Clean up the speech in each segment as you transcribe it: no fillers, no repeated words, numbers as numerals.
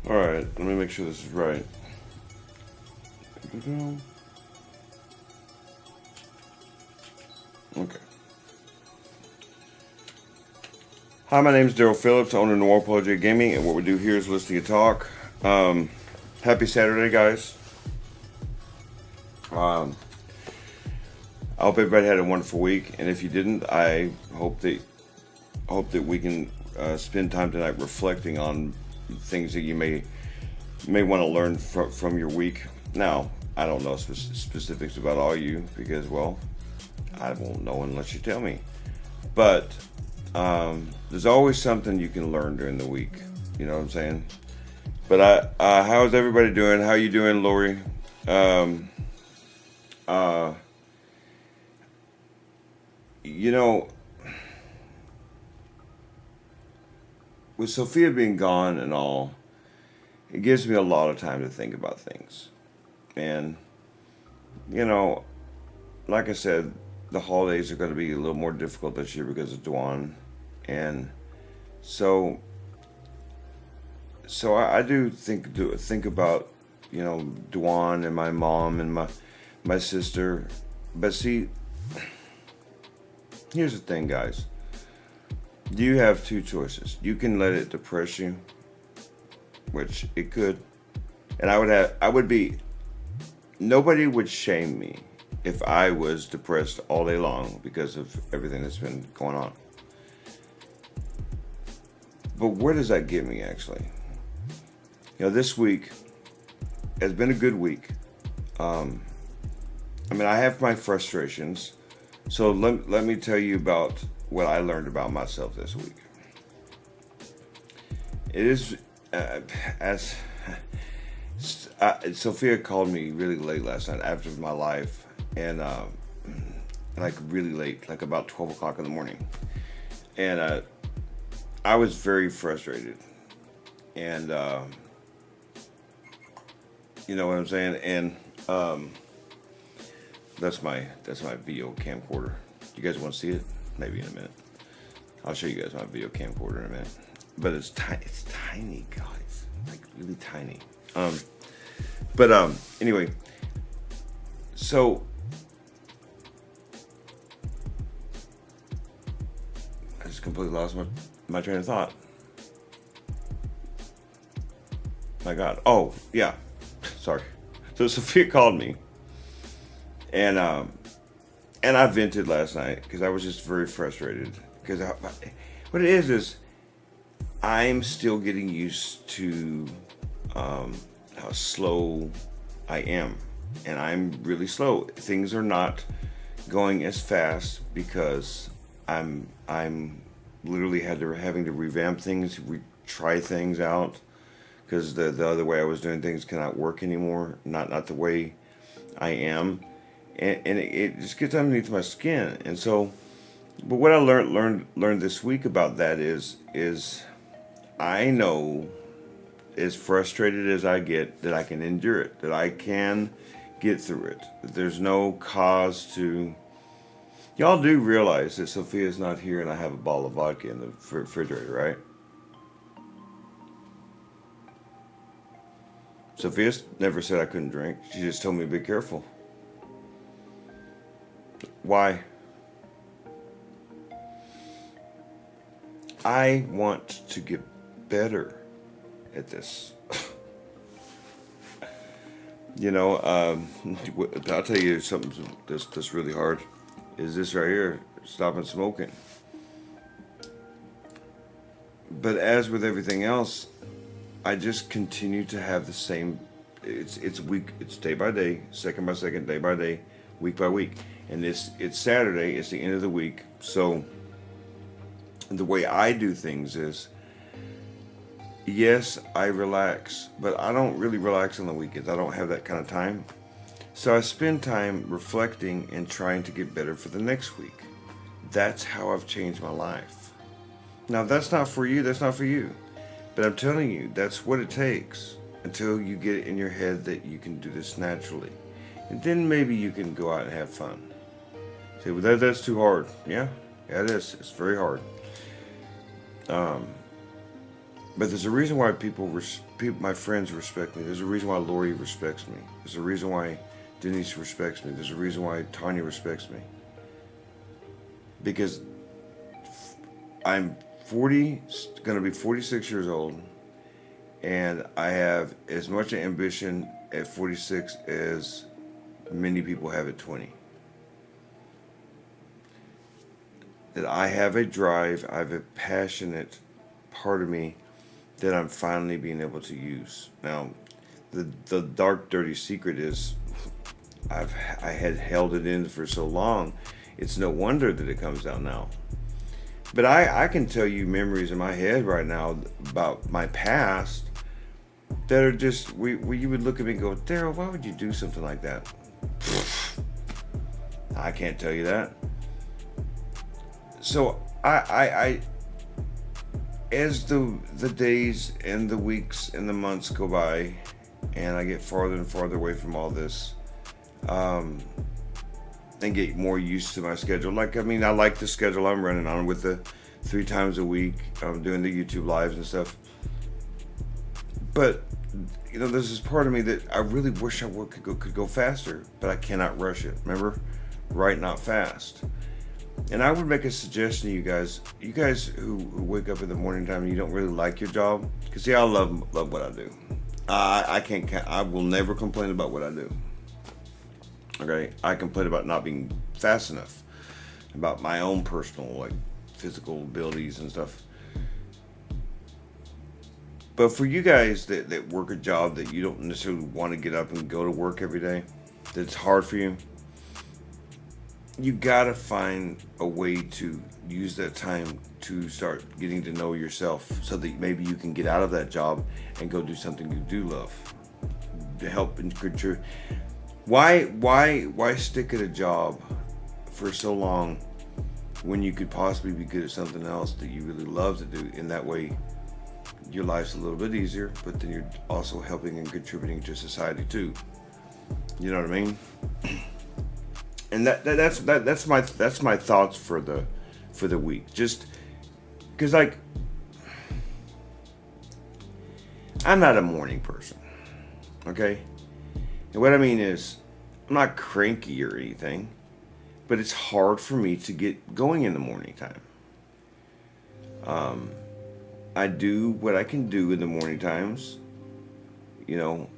All right, let me make sure this is right. Okay. Hi, my name is Daryl Phillips, owner of Noir Project Gaming, and what we do here is listen to you talk. Happy Saturday, guys. I hope everybody had a wonderful week, and if you didn't, I hope that we can spend time tonight reflecting on things that you may want to learn from your week. Now, I don't know specifics about all you because, well, I won't know unless you tell me. But there's always something you can learn during the week. You know what I'm saying? But how's everybody doing? How you doing, Lori? You know, with Sophia being gone and all, it gives me a lot of time to think about things. And, you know, like I said, the holidays are going to be a little more difficult this year because of Dwan. And so I do think about, you know, Dwan and my mom and my sister. But see, here's the thing, guys. You have two choices. You can let it depress you, which it could, and I would be nobody would shame me if I was depressed all day long because of everything that's been going on. But where does that get me, actually? This week has been a good week. I have my frustrations. So let me tell you about what I learned about myself this week. It is, Sophia called me really late last night after MyLIfe, and like really late, like about 12 o'clock in the morning. And I was very frustrated. And you know what I'm saying? And that's my video camcorder. You guys want to see it? Maybe in a minute. I'll show you guys my video camcorder in a minute. But it's tiny, guys. Like really tiny. Anyway. So I just completely lost my train of thought. My God. Oh, yeah. Sorry. So Sophia called me, and I vented last night because I was just very frustrated. Because what it is I'm still getting used to how slow I am, and I'm really slow. Things are not going as fast because I'm literally having to revamp things, try things out. Because the other way I was doing things cannot work anymore. Not the way I am, and it just gets underneath my skin. And so, but what I learned this week about that is I know, as frustrated as I get, that I can endure it, that I can get through it. That there's no cause to. Y'all do realize that Sophia's not here, and I have a bottle of vodka in the refrigerator, right? Sophia never said I couldn't drink. She just told me to be careful. Why? I want to get better at this. I'll tell you something that's really hard. Is this right here, stopping smoking. But as with everything else, I just continue to have the same. It's day by day, second by second, day by day, week by week, and it's Saturday. It's the end of the week, so the way I do things is, yes, I relax, but I don't really relax on the weekends. I don't have that kind of time, so I spend time reflecting and trying to get better for the next week. That's how I've changed my life. Now, that's not for you. That's not for you. But I'm telling you, that's what it takes until you get it in your head that you can do this naturally. And then maybe you can go out and have fun. Say, well, that's too hard. Yeah, it is. It's very hard. But there's a reason why my friends respect me. There's a reason why Lori respects me. There's a reason why Denise respects me. There's a reason why Tanya respects me. Because I'm going to be 46 years old, and I have as much ambition at 46 as many people have at 20. That I have a drive, I have a passionate part of me that I'm finally being able to use. Now, the dark, dirty secret is I had held it in for so long, it's no wonder that it comes out now. But I can tell you memories in my head right now about my past that are just, where you would look at me and go, Daryl, why would you do something like that? I can't tell you that. So I as the days and the weeks and the months go by, and I get farther and farther away from all this, and get more used to my schedule. I like the schedule I'm running on with the 3 times a week, doing the YouTube lives and stuff. But there's this part of me that I really wish I could go faster, but I cannot rush it. Remember, right, not fast. And I would make a suggestion to you guys who wake up in the morning time and you don't really like your job, because I love what I do. I will never complain about what I do. Okay, I complain about not being fast enough, about my own personal like physical abilities and stuff. But for you guys that work a job that you don't necessarily want to get up and go to work every day, that's hard for you, you gotta find a way to use that time to start getting to know yourself so that maybe you can get out of that job and go do something you do love to help and contribute. Why stick at a job for so long when you could possibly be good at something else that you really love to do? In that way, your life's a little bit easier, but then you're also helping and contributing to society too. You know what I mean? And that's my thoughts for the week. Just because like I'm not a morning person, okay? And what I mean is I'm not cranky or anything, but it's hard for me to get going in the morning time. I do what I can do in the morning times, you know,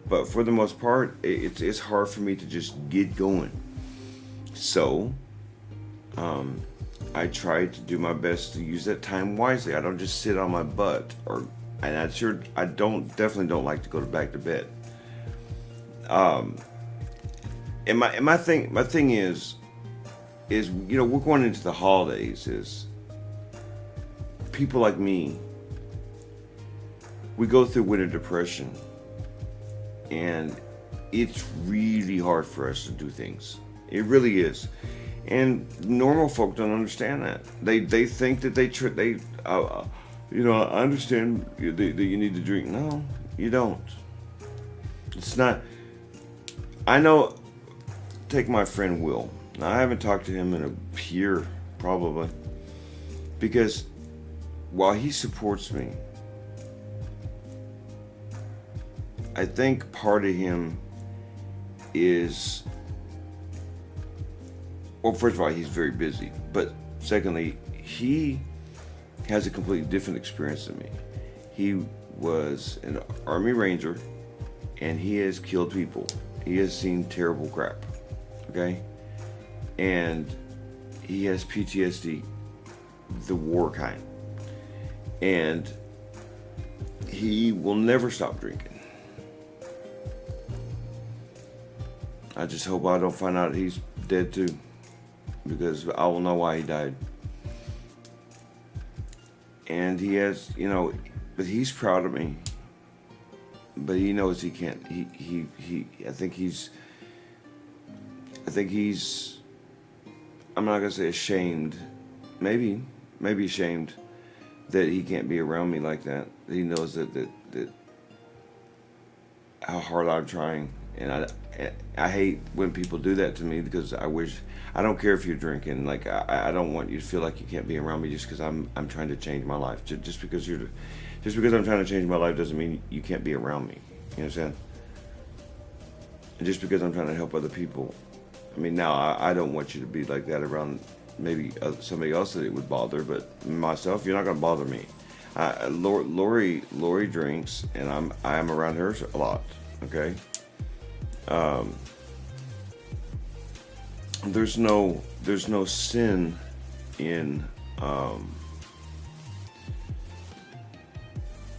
but for the most part, it's hard for me to just get going. So, I try to do my best to use that time wisely. I don't just sit on my butt, and I definitely don't like to go back to bed. And my thing is you know, we're going into the holidays. Is people like me, we go through winter depression, and it's really hard for us to do things. It really is. And normal folk don't understand that. They think that you know, I understand that you need to drink. No, you don't. It's not. I know. Take my friend Will. Now, I haven't talked to him in a year, probably, because while he supports me, I think part of him is, well, first of all, he's very busy, but secondly, he has a completely different experience than me. He was an Army Ranger, and he has killed people. He has seen terrible crap, okay? And he has PTSD, the war kind. And he will never stop drinking. I just hope I don't find out he's dead too, because I will know why he died. And he has, you know, but he's proud of me. But he knows he can't. I think he's. I'm not gonna say ashamed. Maybe ashamed that he can't be around me like that. He knows that how hard I'm trying, and I hate when people do that to me, because I don't care if you're drinking. Like I don't want you to feel like you can't be around me just because I'm trying to change my life. Just because I'm trying to change my life doesn't mean you can't be around me. You understand? And just because I'm trying to help other people, I mean, now I don't want you to be like that around maybe somebody else that it would bother, but myself, you're not going to bother me. Lori drinks, and I'm around her a lot. Okay. There's no sin in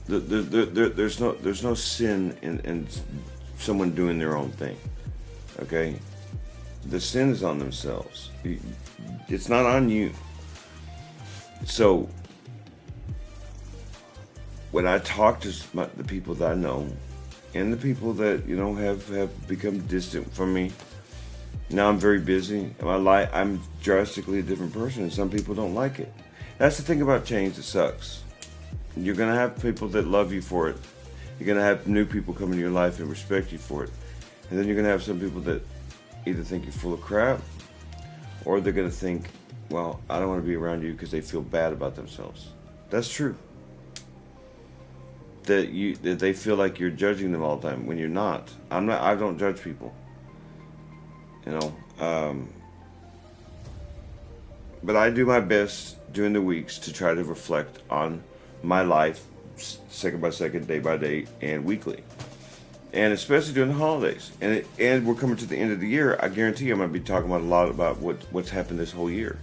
there's no sin in someone doing their own thing. Okay. The sin is on themselves. It's not on you. So when I talk to the people that I know, and the people that, you know, have become distant from me, now I'm very busy. I'm drastically a different person, and some people don't like it. That's the thing about change that sucks. You're gonna have people that love you for it. You're gonna have new people come into your life and respect you for it, and then you're gonna have some people that either think you're full of crap, or they're gonna think, well, I don't want to be around you because they feel bad about themselves. That's true. That they feel like you're judging them all the time when you're not. I don't judge people. You know. But I do my best during the weeks to try to reflect on my life, second by second, day by day, and weekly. and especially during the holidays. And we're coming to the end of the year. I guarantee you I'm going to be talking about a lot about what's happened this whole year.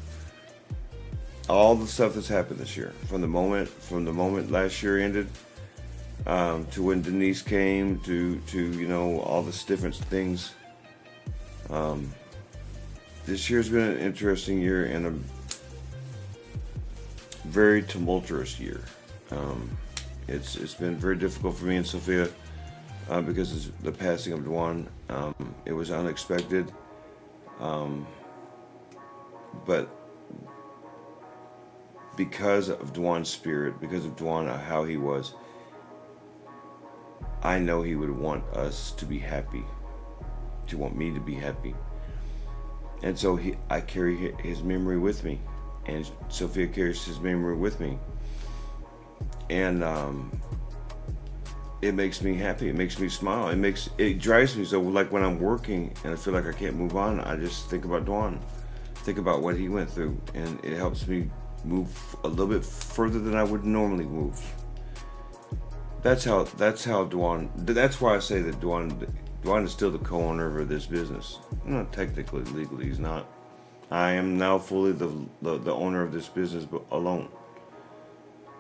All the stuff that's happened this year, from the moment last year ended, to when Denise came, to all this different things. This year's been an interesting year and a very tumultuous year. It's been very difficult for me and Sophia because of the passing of Dwan. It was unexpected, but because of Dwan's spirit, because of Dwan, how he was, I know he would want us to be happy, to want me to be happy. And so I carry his memory with me, and Sophia carries his memory with me. And it makes me happy. It makes me smile. It drives me so, like when I'm working and I feel like I can't move on, I just think about Dwan, think about what he went through, and it helps me move a little bit further than I would normally move. That's how Dwan. That's why I say that Dwan is still the co-owner of this business. Not technically, legally, he's not. I am now fully the owner of this business, but alone.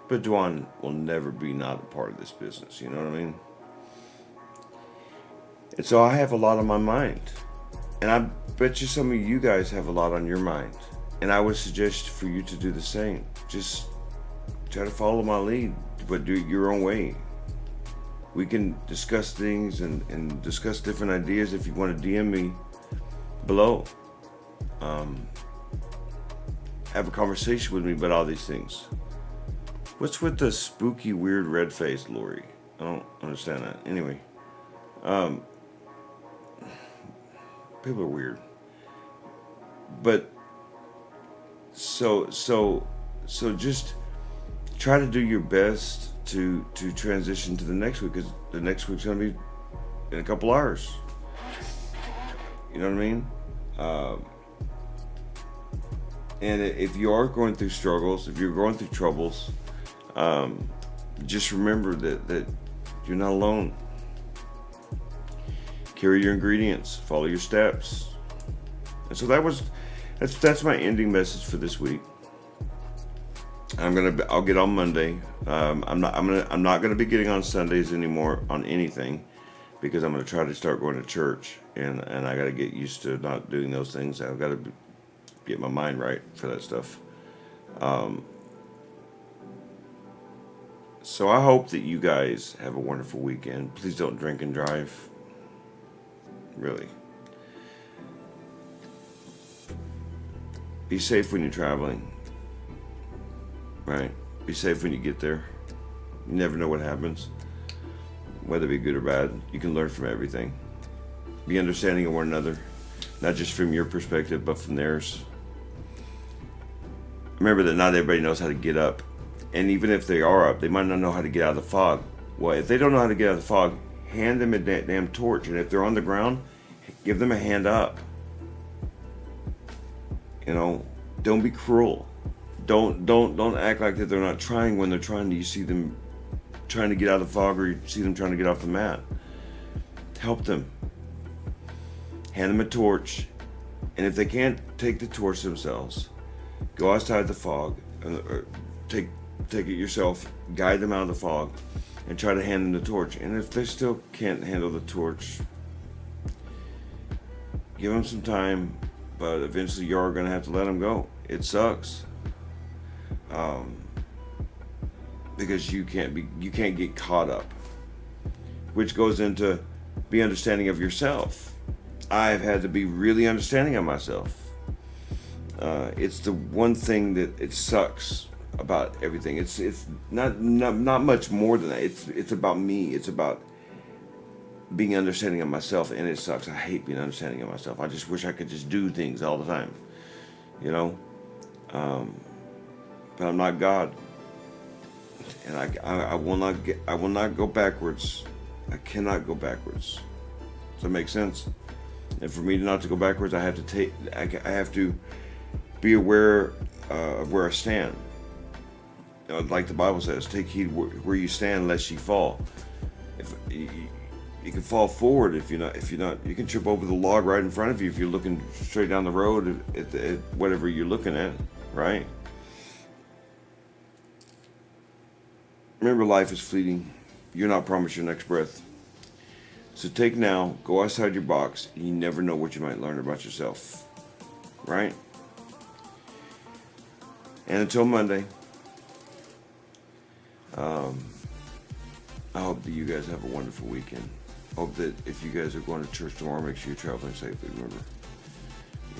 But Dwan will never be not a part of this business. You know what I mean? And so I have a lot on my mind, and I bet you some of you guys have a lot on your mind. And I would suggest for you to do the same. Just try to follow my lead, but do it your own way. We can discuss things and discuss different ideas if you want to DM me below. Have a conversation with me about all these things. What's with the spooky, weird red face, Lori? I don't understand that. Anyway, people are weird. But so just try to do your best to transition to the next week, because the next week's going to be in a couple hours. You know what I mean? And if you are going through struggles, if you're going through troubles, just remember that you're not alone. Carry your ingredients, follow your steps. And so that's my ending message for this week. I'll get on Monday. I'm not gonna be getting on Sundays anymore on anything, because I'm gonna try to start going to church, and I gotta get used to not doing those things. I've got to get my mind right for that stuff. So I hope that you guys have a wonderful weekend. Please don't drink and drive. Really. Be safe when you're traveling. Right? Be safe when you get there. You never know what happens. Whether it be good or bad, you can learn from everything. Be understanding of one another, not just from your perspective, but from theirs. Remember that not everybody knows how to get up. And even if they are up, they might not know how to get out of the fog. Well, if they don't know how to get out of the fog, hand them a damn torch. And if they're on the ground, give them a hand up. Don't be cruel. Don't act like that they're not trying when they're trying. You see them trying to get out of the fog, or you see them trying to get off the mat. Help them. Hand them a torch. And if they can't take the torch themselves, go outside the fog, or take it yourself, guide them out of the fog, and try to hand them the torch. And if they still can't handle the torch, give them some time, but eventually you're going to have to let them go. It sucks. Because you can't get caught up, which goes into be understanding of yourself. I've had to be really understanding of myself. It's the one thing that it sucks about everything. It's not much more than that. It's about me. It's about being understanding of myself, and it sucks. I hate being understanding of myself. I just wish I could just do things all the time, but I'm not God, and I will not go backwards. I cannot go backwards. Does that make sense? And for me not to go backwards, I have to be aware of where I stand. Like the Bible says, take heed where you stand lest you fall. You can fall forward if you're not. You can trip over the log right in front of you if you're looking straight down the road at whatever you're looking at, right? Remember, life is fleeting. You're not promised your next breath. So take now, go outside your box, and you never know what you might learn about yourself, right? And until Monday, I hope that you guys have a wonderful weekend. Hope that if you guys are going to church tomorrow, make sure you're traveling safely. Remember,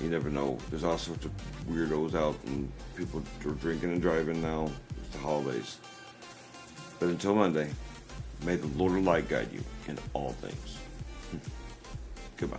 you never know. There's all sorts of weirdos out, and people are drinking and driving now. It's the holidays. But until Monday, may the Lord of Light guide you in all things. Goodbye.